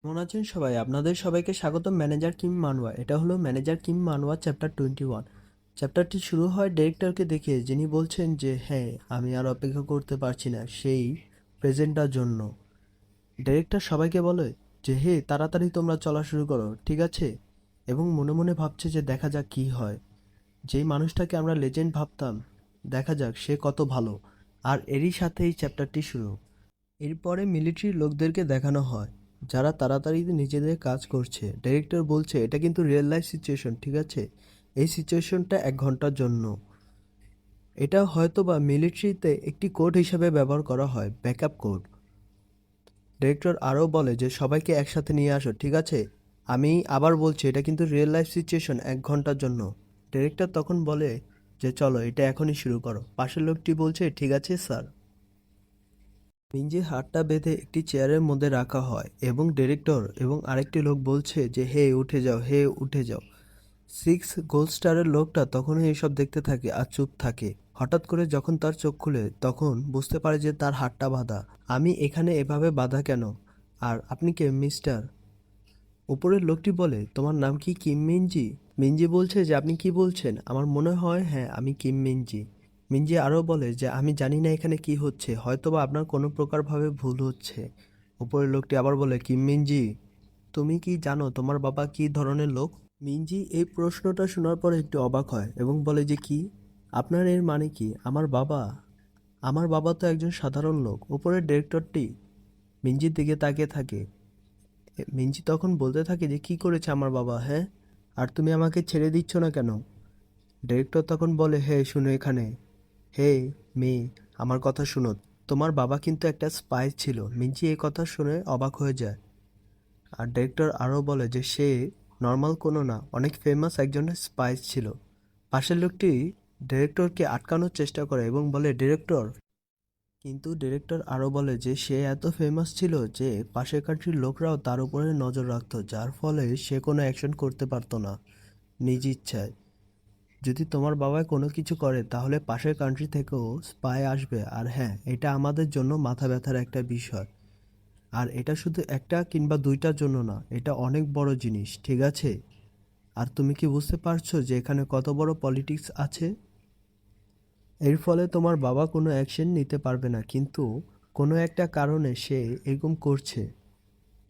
কেমন আছেন সবাই? আপনাদের সবাইকে স্বাগতম ম্যানেজার কিম মানওয়া। এটা হলো ম্যানেজার কিম মানওয়া চ্যাপ্টার 21। চ্যাপ্টারটি শুরু হয় ডিরেক্টরকে দেখিয়ে, যিনি বলছেন যে হ্যাঁ, আমি আর অপেক্ষা করতে পারছি না সেই প্রেজেন্টটার জন্য। ডিরেক্টর সবাইকে বলে যে হে, তাড়াতাড়ি তোমরা চলা শুরু করো, ঠিক আছে? এবং মনে মনে ভাবছে যে দেখা যাক কি হয়। যেই মানুষটাকে আমরা লেজেন্ড ভাবতাম, দেখা যাক সে কত ভালো। আর এরই সাথে এই চ্যাপ্টারটি শুরু। এরপরে মিলিটারি লোকদেরকে দেখানো হয়, যারা তাড়াতাড়ি নিজেদের কাজ করছে। ডাইরেক্টর বলছে এটা কিন্তু রিয়েল লাইফ সিচুয়েশন, ঠিক আছে? এই সিচুয়েশনটা 1 ঘন্টার জন্য। এটা হয়তো বা মিলিটারিতে একটি কোড হিসাবে ব্যবহার করা হয়, ব্যাকআপ কোড। ডাইরেক্টর আরও বলে যে সবাইকে একসাথে নিয়ে আসো, ঠিক আছে? আমি আবার বলছি এটা কিন্তু রিয়েল লাইফ সিচুয়েশন, 1 ঘন্টার জন্য। ডাইরেক্টর তখন বলে যে চলো এটা এখনই শুরু করো। পাশের লোকটি বলছে ঠিক আছে স্যার। মিঞ্জির হাতটা বেঁধে একটি চেয়ারের মধ্যে রাখা হয় এবং ডিরেক্টর এবং আরেকটি লোক বলছে যে হে উঠে যাও, হে উঠে যাও। সিক্স গোল্ড স্টারের লোকটা তখনই এইসব দেখতে থাকে আর চুপ থাকে। হঠাৎ করে যখন তার চোখ খুলে তখন বুঝতে পারে যে তার হাতটা বাঁধা। আমি এখানে এভাবে বাঁধা কেন? আর আপনি কে মিস্টার? উপরের লোকটি বলে তোমার নাম কি কিম মিঞ্জি? মিঞ্জি বলছে যে আপনি কি বলছেন? আমার মনে হয় হ্যাঁ, আমি কিম মিঞ্জি। মিঞ্জি আরও বলে যে আমি জানি না এখানে কি হচ্ছে, হয়তোবা আপনার কোনো প্রকারভাবে ভুল হচ্ছে। উপরের লোকটি আবার বলে কিম মিঞ্জি, তুমি কি জানো তোমার বাবা কি ধরনের লোক? মিঞ্জি এই প্রশ্নটা শোনার পর একটু অবাক হয় এবং বলে যে কি? আপনার এর মানে কি? আমার বাবা তো একজন সাধারণ লোক। উপরের ডিরেক্টরটি মিঞ্জির দিকে তাকিয়ে থাকে। মিঞ্জি তখন বলতে থাকে যে কি করেছে আমার বাবা, হ্যাঁ? আর তুমি আমাকে ছেড়ে দিচ্ছ না কেন? ডিরেক্টর তখন বলে হে শুনো এখানে, হে মেয়ে, আমার কথা শুনো। তোমার বাবা কিন্তু একটা স্পাই ছিল। মিঞ্জি এই কথা শুনে অবাক হয়ে যায়। আর ডিরেক্টর আরও বলে যে সে নর্মাল কোনো না, অনেক ফেমাস একজনের স্পাই ছিল। পাশের লোকটি ডিরেক্টরকে আটকানোর চেষ্টা করে এবং বলে ডিরেক্টর, কিন্তু ডিরেক্টর আরও বলে যে সে এত ফেমাস ছিল যে পাশের কান্ট্রির লোকরাও তার উপরে নজর রাখতো, যার ফলে সে কোনো অ্যাকশন করতে পারতো না নিজ ইচ্ছায়। যদি তোমার বাবা কোনো কিছু করে তাহলে পাশের কান্ট্রি থেকেও স্পাই আসবে, আর হ্যাঁ, এটা আমাদের জন্য মাথা ব্যথার একটা বিষয়। আর এটা শুধু একটা কিংবা দুইটার জন্য না, এটা অনেক বড় জিনিস, ঠিক আছে? আর তুমি কি বুঝতে পারছো যে এখানে কত বড় পলিটিক্স আছে? এর ফলে তোমার বাবা কোনো অ্যাকশন নিতে পারবে না, কিন্তু কোনো একটা কারণে সে এরকম করছে।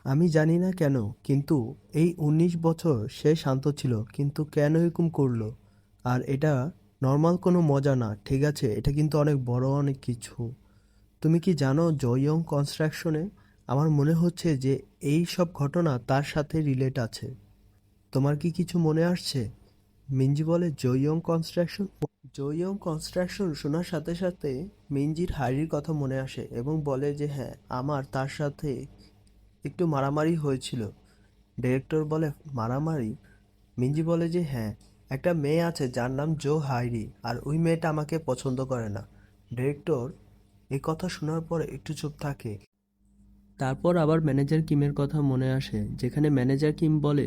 আমি জানি না কেন, কিন্তু এই 19 বছর সে শান্ত ছিল, কিন্তু কেন এরকম করলো? আর এটা নর্মাল কোনো মজা না, ঠিক আছে? এটা কিন্তু অনেক বড় অনেক কিছু। তুমি কি জানো জয়ং কনস্ট্রাকশনে আমার মনে হচ্ছে যে এই সব ঘটনা তার সাথে রিলেট আছে। তোমার কি কিছু মনে আসছে? মিঞ্জি বলে জয়ং কনস্ট্রাকশন। জয়ং কনস্ট্রাকশন শোনার সাথে সাথে মিঞ্জির হাইরির কথা মনে আসে এবং বলে যে হ্যাঁ, আমার তার সাথে একটু মারামারি হয়েছিল। ডিরেক্টর বলে মারামারি? মিঞ্জি বলে যে হ্যাঁ, একটা মেয়ে আছে যার নাম জো হাইরি, আর ওই মেয়েটা আমাকে পছন্দ করে না। ডিরেক্টর এই কথা শোনার পর একটু চুপ থাকে। তারপর আবার ম্যানেজার কিমের কথা মনে আসে, যেখানে ম্যানেজার কিম বলে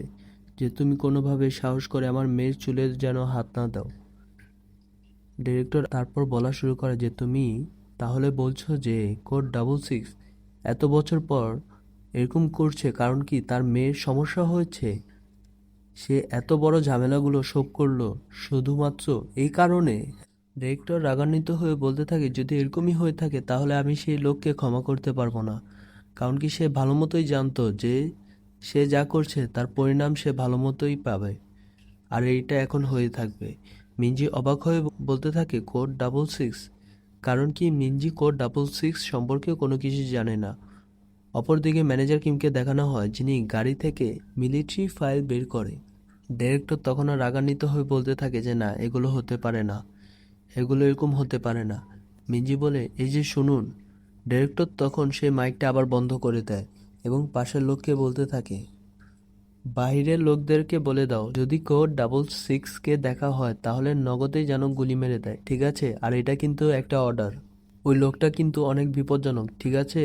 যে তুমি কোনোভাবে সাহস করে আমার মেয়ের চুলে যেন হাত না দাও। ডিরেক্টর তারপর বলা শুরু করে যে তুমি তাহলে বলছো যে কোড 66 এত বছর পর এরকম করছে কারণ কি তার মেয়ের সমস্যা হয়েছে? সে এত বড় ঝামেলাগুলো শোক করলো শুধুমাত্র এই কারণে? ডিরেক্টর রাগান্বিত হয়ে বলতে থাকে যদি এরকমই হয়ে থাকে তাহলে আমি সেই লোককে ক্ষমা করতে পারবো না। কারণ কি সে ভালো মতোই জানতো যে সে যা করছে তার পরিণাম সে ভালো মতোই পাবে, আর এইটা এখন হয়ে থাকবে। মিঞ্জি অবাক হয়ে বলতে থাকে কোড 66? কারণ কি মিঞ্জি কোড 66 সম্পর্কে কোনো কিছু জানে না। অপরদিকে ম্যানেজার কিমকে দেখানো হয়, যিনি গাড়ি থেকে মিলিটারি ফাইল বের করে। ডিরেক্টর তখন আর রাগান্বিত হয়ে বলতে থাকে যে না, এগুলো হতে পারে না, এগুলো এরকম হতে পারে না। মিঞ্জি বলে এই যে শুনুন। ডিরেক্টর তখন সেই মাইকটা আবার বন্ধ করে দেয় এবং পাশের লোককে বলতে থাকে বাহিরের লোকদেরকে বলে দাও যদি কোড 66 কে দেখা হয় তাহলে নগদেই যেন গুলি মেরে দেয়, ঠিক আছে? আর এটা কিন্তু একটা অর্ডার। ওই লোকটা কিন্তু অনেক বিপজ্জনক, ঠিক আছে?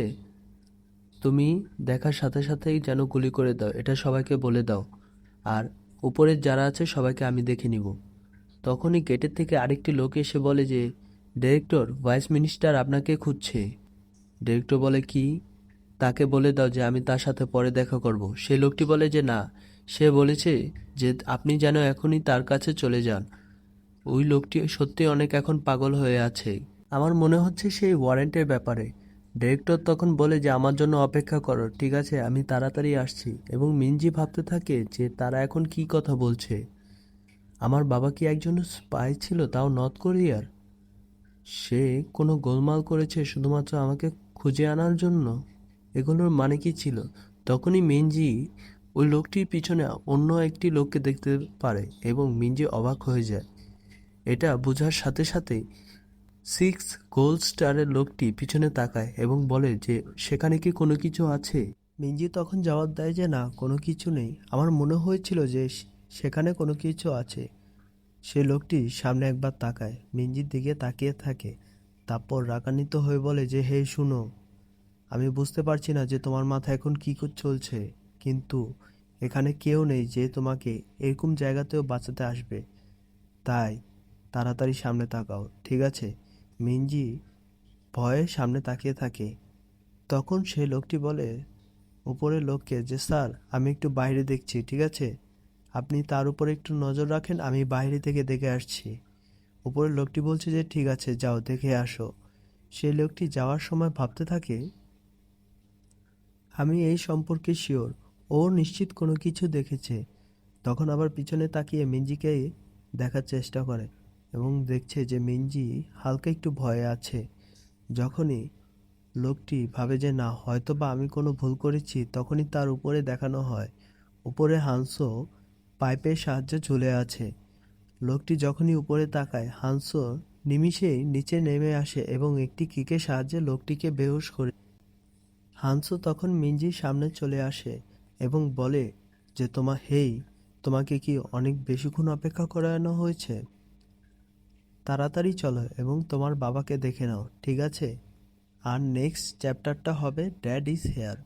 তুমি দেখার সাথে সাথেই যেন গুলি করে দাও, এটা সবাইকে বলে দাও। আর উপরের যারা আছে সবাইকে আমি দেখে নিব। তখনই গেটের থেকে আরেকটি লোক এসে বলে যে ডিরেক্টর, ভাইস মিনিস্টার আপনাকে খুঁজছে। ডিরেক্টর বলে কি? তাকে বলে দাও যে আমি তার সাথে পরে দেখা করব। সেই লোকটি বলে যে না, সে বলেছে যে আপনি যেন এখনই তার কাছে চলে যান। ওই লোকটি সত্যি অনেক এখন পাগল হয়ে আছে। আমার মনে হচ্ছে সেই ওয়ারেন্টের ব্যাপারে। ডিরেক্টর তখন বলে যে আমার জন্য অপেক্ষা করো, ঠিক আছে, আমি তাড়াতাড়ি আসছি। এবং মিনজি ভাবতে থাকে যে তারা এখন কি কথা বলছে। আমার বাবা কি একজন স্পাই ছিল, তাও নর্থ কোরিয়ার? সে কোনো গোলমাল করেছে শুধুমাত্র আমাকে খুঁজে আনার জন্য? এগুলোর মানে কি ছিল? তখনই মিনজি ওই লোকটির পিছনে অন্য একটি লোককে দেখতে পারে এবং মিনজি অবাক হয়ে যায়। এটা বোঝার সাথে সাথে সিক্স গোল্ড স্টারের লোকটি পিছনে তাকায় এবং বলে যে সেখানে কি কোনো কিছু আছে? মিনজি তখন জবাব দেয় যে না, কোনো কিছু নেই। আমার মনে হয়েছিল যে সেখানে কোনো কিছু আছে। সে লোকটি সামনে একবার তাকায়, মিনজির দিকে তাকিয়ে থাকে, তারপর রাগান্বিত হয়ে বলে যে হে শুনো, আমি বুঝতে পারছি না যে তোমার মাথায় এখন কি চলছে, কিন্তু এখানে কেউ নেই যে তোমাকে এরকম জায়গাতেও বাঁচাতে আসবে। তাই তাড়াতাড়ি সামনে তাকাও, ঠিক আছে? মিনজি ভয়ে সামনে তাকিয়ে থাকে। তখন সেই লোকটি বলে উপরের লোককে যে স্যার, আমি একটু বাইরে দেখছি, ঠিক আছে? আপনি তার উপর একটু নজর রাখেন, আমি বাইরে থেকে দেখে আসছি। উপরের লোকটি বলছে যে ঠিক আছে, যাও দেখে আসো। সেই লোকটি যাওয়ার সময় ভাবতে থাকে আমি এই সম্পর্কে শিওর, ও নিশ্চিত কোনো কিছু দেখেছে। তখন আবার পিছনে তাকিয়ে মিনজিকে দেখার চেষ্টা করে এবং দেখছে যে মিনজি হালকা একটু ভয়ে আছে। যখনই লোকটি ভাবে যে না, হয়তো বা আমি কোনো ভুল করেছি, তখনই তার উপরে দেখানো হয় উপরে হানসো পাইপের সাহায্যে ঝুলে আছে। লোকটি যখনই উপরে তাকায়, হানসো নিমিষেই নিচে নেমে আসে এবং একটি কিকের সাহায্যে লোকটিকে বেহুশ করে। হানসো তখন মিনজির সামনে চলে আসে এবং বলে যে তোমাকে কি অনেক বেশিক্ষণ অপেক্ষা করানো হয়েছে? তাড়াতাড়ি চলো এবং তোমার বাবাকে দেখে নাও, ঠিক আছে? আর নেক্সট চ্যাপ্টারটা হবে ড্যাড ইজ হেয়ার।